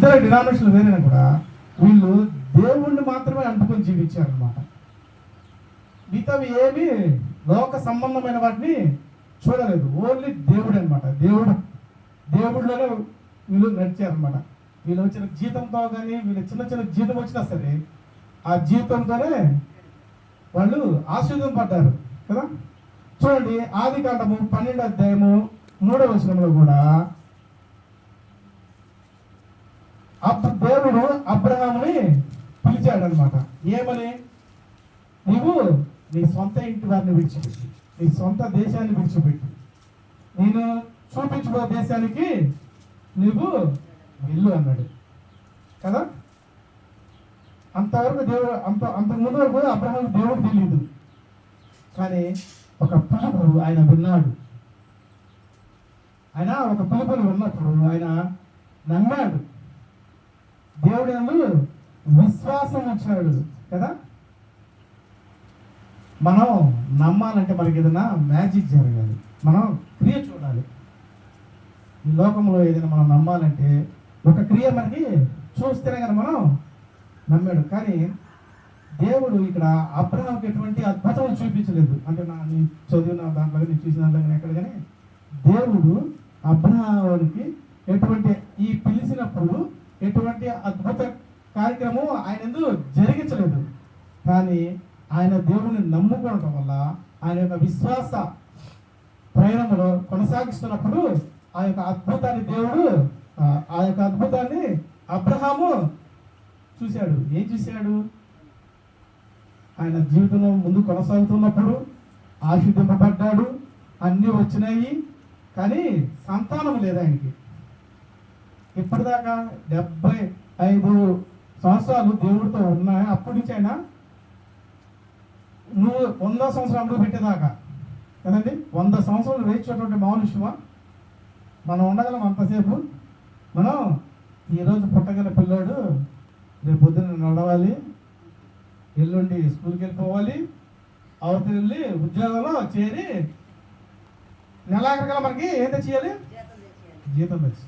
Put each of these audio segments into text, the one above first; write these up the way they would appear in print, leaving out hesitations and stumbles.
ఇతర డినామినేషన్లు వేరైనా కూడా వీళ్ళు దేవుణ్ణి మాత్రమే అంటుకొని జీవించారనమాట. మిగతావి ఏమి లోక సంబంధమైన వాటిని చూడలేదు. ఓన్లీ దేవుడు అనమాట. దేవుడిలోనే వీళ్ళు నడిచారనమాట. వీళ్ళు వచ్చిన జీతంతో కానీ వీళ్ళు చిన్న చిన్న జీతం వచ్చినా సరే ఆ జీతంతోనే వాళ్ళు ఆశీర్వదింపడ్డారు కదా. చూడండి, ఆదికాండము 12వ అధ్యాయము 3వ వచనంలో కూడా దేవుడు అబ్రహాముని పిలిచాడనమాట. ఏమని? నీవు నీ సొంత ఇంటి వారిని విడిచిపెట్టి, నీ సొంత దేశాన్ని విడిచిపెట్టి, నేను చూపించుకో దేశానికి నువ్వు వెళ్ళు అన్నాడు కదా. అంతవరకు దేవుడు అంతకుముందు వరకు అబ్రహాం దేవుడు తెలియదు, కానీ ఒక పిలుపు ఆయన విన్నాడు. ఆయన ఒక పిలుపుని విన్నప్పుడు ఆయన నమ్మాడు. దేవుడు యందు విశ్వాసం వచ్చాడు కదా. మనం నమ్మాలంటే మనకి ఏదైనా మ్యాజిక్ జరగాలి, మనం క్రియ చూడాలి. ఈ లోకంలో ఏదైనా మనం నమ్మాలంటే ఒక క్రియ మనకి చూస్తేనే కదా మనం నమ్మాడు. కానీ దేవుడు ఇక్కడ అబ్రహాంకి ఎటువంటి అద్భుతం చూపించలేదు. అంటే నేను చదివిన దాంట్లో నేను చూసిన దాంట్లో కానీ ఎక్కడ కానీ దేవుడు అబ్రహాంకి ఎటువంటి ఈ పిలిచినప్పుడు ఎటువంటి అద్భుత కార్యక్రమం ఆయన ఎందుకు జరిగించలేదు. కానీ ఆయన దేవుడిని నమ్ముకోవడం వల్ల ఆయన యొక్క విశ్వాస ప్రయాణంలో కొనసాగిస్తున్నప్పుడు ఆ యొక్క అద్భుతాన్ని అబ్రహాము చూశాడు. ఏం చూశాడు? ఆయన జీవితంలో ముందు కొనసాగుతున్నప్పుడు ఆశీర్వదింపబడ్డాడు, అన్నీ వచ్చినాయి, కానీ సంతానం లేదు ఆయనకి. ఇప్పటిదాకా 75 సంవత్సరాలు దేవుడితో ఉన్నాయి. అప్పటి నుంచి అయినా నువ్వు 100 సంవత్సరాలు పెట్టేదాకా కదండి, 100 సంవత్సరాలు వేయించేటువంటి మానుష్యమా? మనం ఉండగలం అంతసేపు? మనం ఈరోజు పుట్టగల పిల్లోడు రేపు పొద్దున్న నడవాలి, ఎల్లుండి స్కూల్కి వెళ్ళిపోవాలి, అవతలి వెళ్ళి ఉద్యోగంలో చేరి నెలాఖరికల్లా మనకి ఏం తెచ్చేయాలి? జీతం తెచ్చి.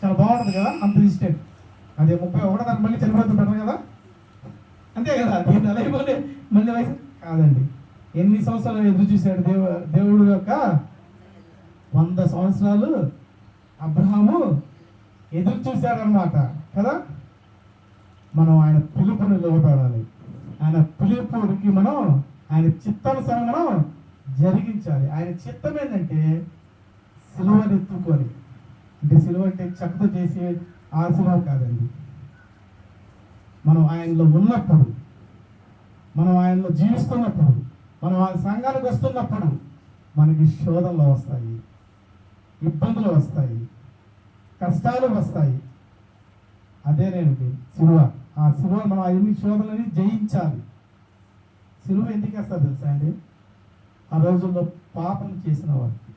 చాలా బాగుంటుంది కదా, అంత ఇష్టం. అదే 31 దానికి మళ్ళీ చనిపోతే బెటర్ కదా, అంతే కదా. దీన్ని నెల అయిపోతే మళ్ళీ వయసు కాదండి. ఎన్ని సంవత్సరాలు ఎదురు చూశాడు దేవుడు యొక్క 100 సంవత్సరాలు అబ్రహాము ఎదురు చూశాడనమాట కదా. మనం ఆయన పిలుపుని లోపడాలి. ఆయన పిలుపుకి మనం ఆయన చిత్తానుసారం మనం జరిగించాలి. ఆయన చిత్తం ఏంటంటే సిలువని ఎత్తుకొని, అంటే సిలువ అంటే చెక్కతో చేసి ఆ సిలువ కాదండి. మనం ఆయనలో ఉన్నప్పుడు, మనం ఆయనలో జీవిస్తున్నప్పుడు, మనం ఆయన సంఘానికి వస్తున్నప్పుడు మనకి శోధనలు వస్తాయి, ఇబ్బందులు వస్తాయి, కష్టాలు వస్తాయి. అదేనేంటి సిలువ. ఆ సిలువ మనం అన్ని శోధనని జయించాలి. సిలువ ఎందుకు వేస్తారు తెలుసా అండి? ఆ రోజుల్లో పాపం చేసిన వారికి,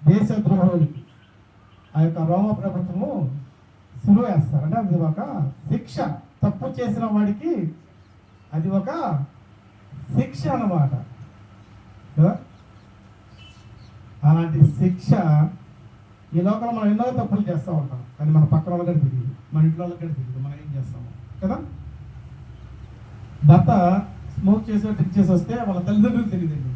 దేశద్రోహులకి ఆ యొక్క రోమ ప్రభుత్వము సిలువ వేస్తారు. అంటే అది ఒక శిక్ష. తప్పు చేసిన వాడికి అది ఒక శిక్ష అన్నమాట కదా. అలాంటి శిక్ష ఈ లోకంలో మనం ఎన్నో తప్పులు చేస్తూ ఉంటాం, కానీ మన పక్కన వాళ్ళకి తెలియదు, మన ఇంట్లో వాళ్ళకి తెలియదు మనం ఏం చేస్తాము కదా. భర్త స్మోక్ చేసి డ్రింక్ చేసి వస్తే వాళ్ళ తల్లిదండ్రులకు తెలియదండి.